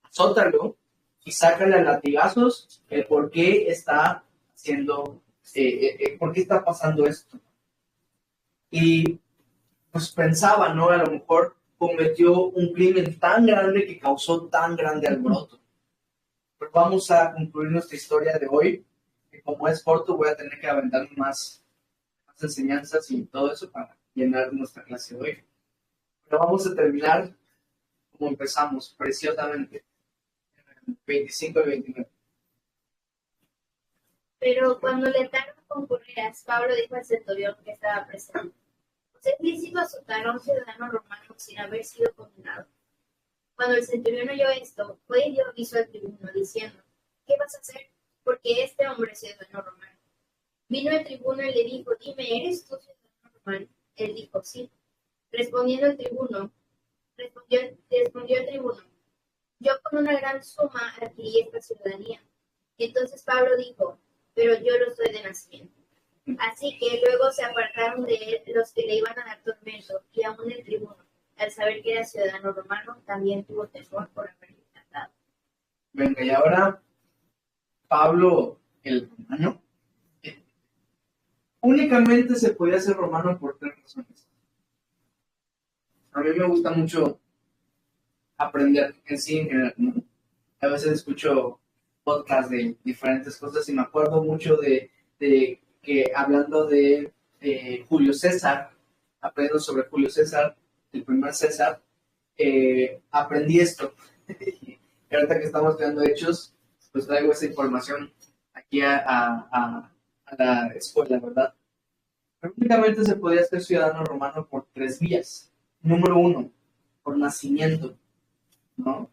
azótalo y sácale a latigazos el por qué está haciendo, por qué está pasando esto. Y pues pensaba, ¿no? A lo mejor cometió un crimen tan grande que causó tan grande alboroto. Pero vamos a concluir nuestra historia de hoy, que como es corto voy a tener que aventar más enseñanzas y todo eso para llenar nuestra clase de hoy. Pero vamos a terminar como empezamos, preciosamente, 25 y 29. Pero cuando le ataron con correas, Pablo dijo al centurión que estaba presente: ¿os es lícito azotar a un ciudadano romano sin haber sido condenado? Cuando el centurión oyó esto, fue y dio aviso al tribuno, diciendo: ¿qué vas a hacer? Porque este hombre es ciudadano romano. Vino el tribuno y le dijo: dime, ¿eres tú ciudadano romano? Él dijo: sí. Respondió el tribuno: yo con una gran suma adquirí esta ciudadanía. Entonces Pablo dijo: pero yo lo soy de nacimiento. Así que luego se apartaron de él los que le iban a dar tormento, y aún el tribuno, al saber que era ciudadano romano, también tuvo temor por haberle tratado. Venga, y ahora Pablo el romano únicamente se podía ser romano por 3 razones. A mí me gusta mucho aprender en sí en general, ¿no? A veces escucho podcasts de diferentes cosas y me acuerdo mucho de que hablando de Julio César, aprendiendo sobre Julio César, el primer César, aprendí esto. Y ahorita que estamos estudiando Hechos, pues traigo esa información aquí a la escuela, ¿verdad? Pero únicamente se podía ser ciudadano romano por 3 vías. Número 1, por nacimiento, ¿no? O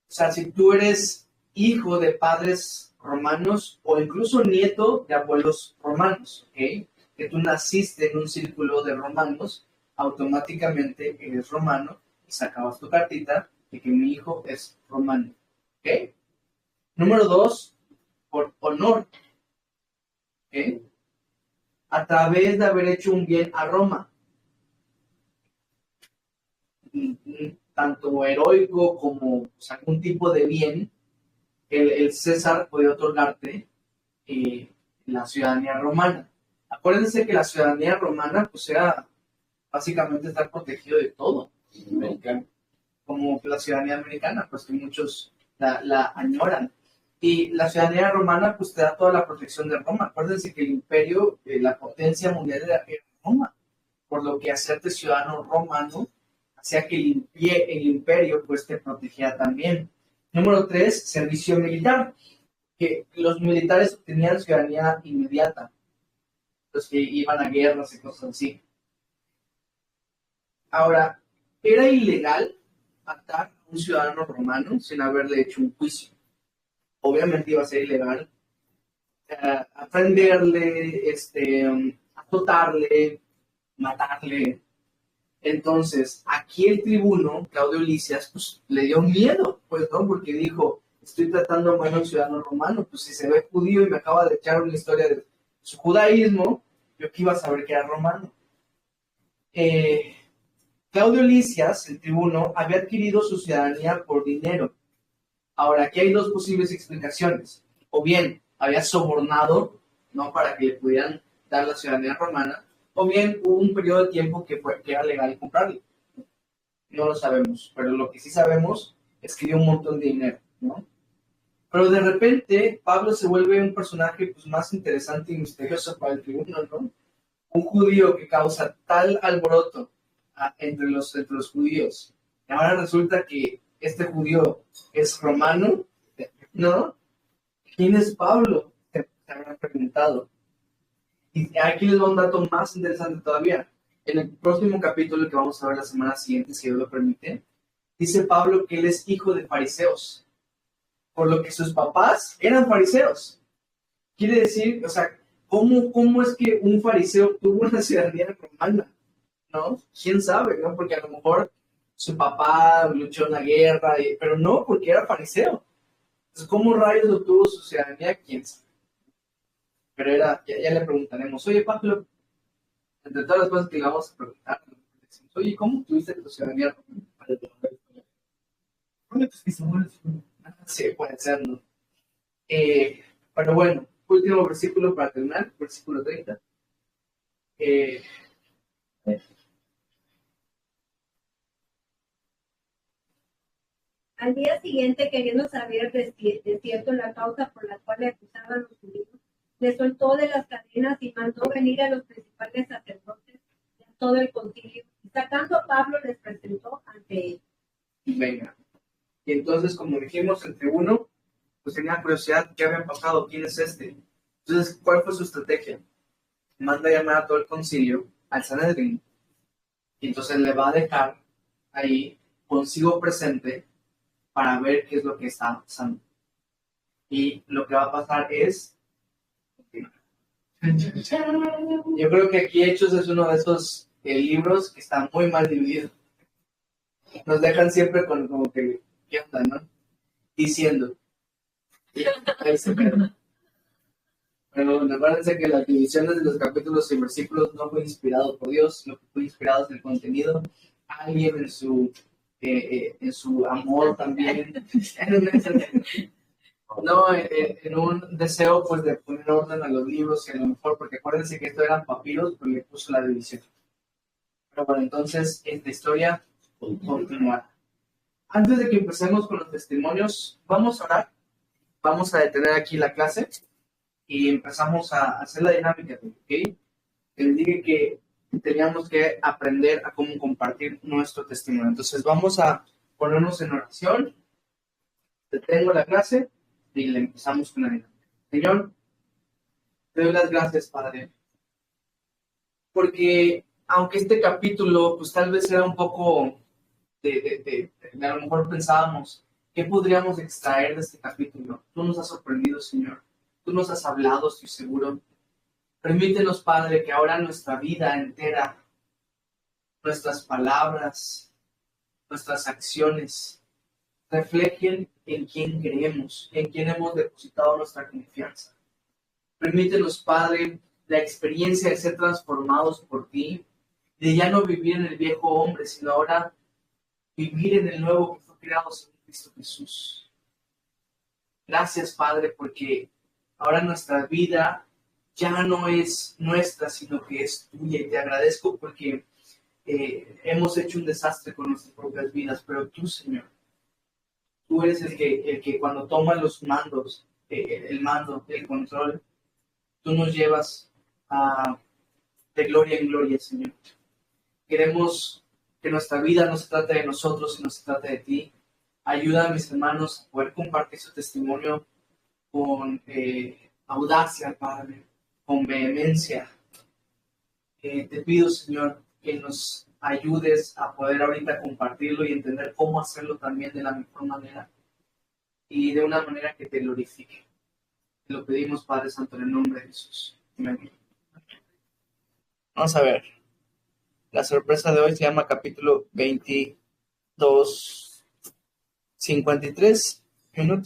sea, si tú eres hijo de padres romanos o incluso nieto de abuelos romanos, ¿ok? Que tú naciste en un círculo de romanos, automáticamente eres romano y sacabas tu cartita de que mi hijo es romano, ¿ok? Número 2, por honor, ¿ok? A través de haber hecho un bien a Roma, tanto heroico como algún tipo de bien, el César puede otorgarte la ciudadanía romana. Acuérdense que la ciudadanía romana pues era básicamente estar protegido de todo, Americano. como la ciudadanía americana, pues que muchos la añoran. Y la ciudadanía romana pues te da toda la protección de Roma. Acuérdense que el imperio, la potencia mundial era Roma, por lo que hacerte ciudadano romano hacía que el imperio pues te protegía también. Número 3, servicio militar, que los militares obtenían ciudadanía inmediata, los que iban a guerras y cosas así. Ahora, era ilegal matar a un ciudadano romano sin haberle hecho un juicio. Obviamente iba a ser ilegal aprenderle, azotarle, matarle. Entonces, aquí el tribuno, Claudio Lisias, pues le dio miedo, pues, ¿no? Porque dijo, estoy tratando mal a un ciudadano romano, pues si se ve judío y me acaba de echar una historia de su judaísmo, yo que iba a saber que era romano. Claudio Lisias, el tribuno, había adquirido su ciudadanía por dinero. Ahora, aquí hay 2 posibles explicaciones. O bien, había sobornado, ¿no? Para que le pudieran dar la ciudadanía romana, o bien hubo un periodo de tiempo que era legal comprarlo. No lo sabemos, pero lo que sí sabemos es que dio un montón de dinero, ¿no? Pero de repente, Pablo se vuelve un personaje pues, más interesante y misterioso para el tribuno, ¿no? Un judío que causa tal alboroto entre los judíos. Y ahora resulta que este judío es romano, ¿no? ¿Quién es Pablo? Te habrán preguntado. Y aquí les doy un dato más interesante todavía. En el próximo capítulo que vamos a ver la semana siguiente, si Dios lo permite, dice Pablo que él es hijo de fariseos, por lo que sus papás eran fariseos. Quiere decir, o sea, ¿cómo es que un fariseo tuvo una ciudadanía romana? ¿No? ¿Quién sabe? ¿No? Porque a lo mejor su papá luchó en la guerra, pero no, porque era fariseo. Entonces, ¿cómo rayos obtuvo su ciudadanía? ¿Quién sabe? Pero ya le preguntaremos, oye, Pablo, entre todas las cosas que le vamos a preguntar, decimos, oye, ¿cómo tuviste tu ciudadanía? Sí, puede ser, ¿no? Pero bueno, último versículo para terminar, versículo 30. Al día siguiente, queriendo saber de cierto la causa por la cual le acusaban los judíos, le soltó de las cadenas y mandó venir a los principales sacerdotes y a todo el concilio. Y sacando a Pablo, les presentó ante él. Venga. Y entonces, como dijimos, el tribuno, pues tenía curiosidad, ¿qué había pasado? ¿Quién es este? Entonces, ¿cuál fue su estrategia? Manda a llamar a todo el concilio, al Sanedrín, y entonces le va a dejar ahí consigo presente para ver qué es lo que está pasando. Y lo que va a pasar es... Yo creo que aquí Hechos es uno de esos libros que está muy mal dividido. Nos dejan siempre con como que, ¿qué onda, no? Diciendo. Ahí se queda. Pero acuérdense que las divisiones de los capítulos y versículos no fue inspirado por Dios, lo que fue inspirado es el contenido. Alguien en su amor también, en un deseo pues de poner orden a los libros y a lo mejor, porque acuérdense que esto eran papiros, pero le puso la división. Pero bueno, entonces esta historia continuará. Antes de que empecemos con los testimonios, vamos a orar, vamos a detener aquí la clase y empezamos a hacer la dinámica, ¿ok? Les dije que teníamos que aprender a cómo compartir nuestro testimonio. Entonces vamos a ponernos en oración, detengo la clase y le empezamos con la dinámica. Señor, te doy las gracias, Padre, porque aunque este capítulo pues tal vez era un poco a lo mejor pensábamos, ¿qué podríamos extraer de este capítulo? Tú nos has sorprendido, Señor. Tú nos has hablado, estoy seguro. Permítenos, Padre, que ahora nuestra vida entera, nuestras palabras, nuestras acciones, reflejen en quién creemos, en quién hemos depositado nuestra confianza. Permítenos, Padre, la experiencia de ser transformados por ti, de ya no vivir en el viejo hombre, sino ahora vivir en el nuevo que fue creado en Cristo Jesús. Gracias, Padre, porque ahora nuestra vida ya no es nuestra, sino que es tuya. Y te agradezco porque hemos hecho un desastre con nuestras propias vidas, pero tú, Señor, tú eres el que cuando toma los mandos, el mando, el control, tú nos llevas de gloria en gloria, Señor. Queremos que nuestra vida no se trate de nosotros, sino se trate de ti. Ayuda a mis hermanos a poder compartir su testimonio con audacia, Padre, con vehemencia. Te pido, Señor, que nos ayudes a poder ahorita compartirlo y entender cómo hacerlo también de la mejor manera y de una manera que te glorifique. Te lo pedimos, Padre Santo, en el nombre de Jesús. Amén. Vamos a ver. La sorpresa de hoy se llama capítulo 22, 53 minutos.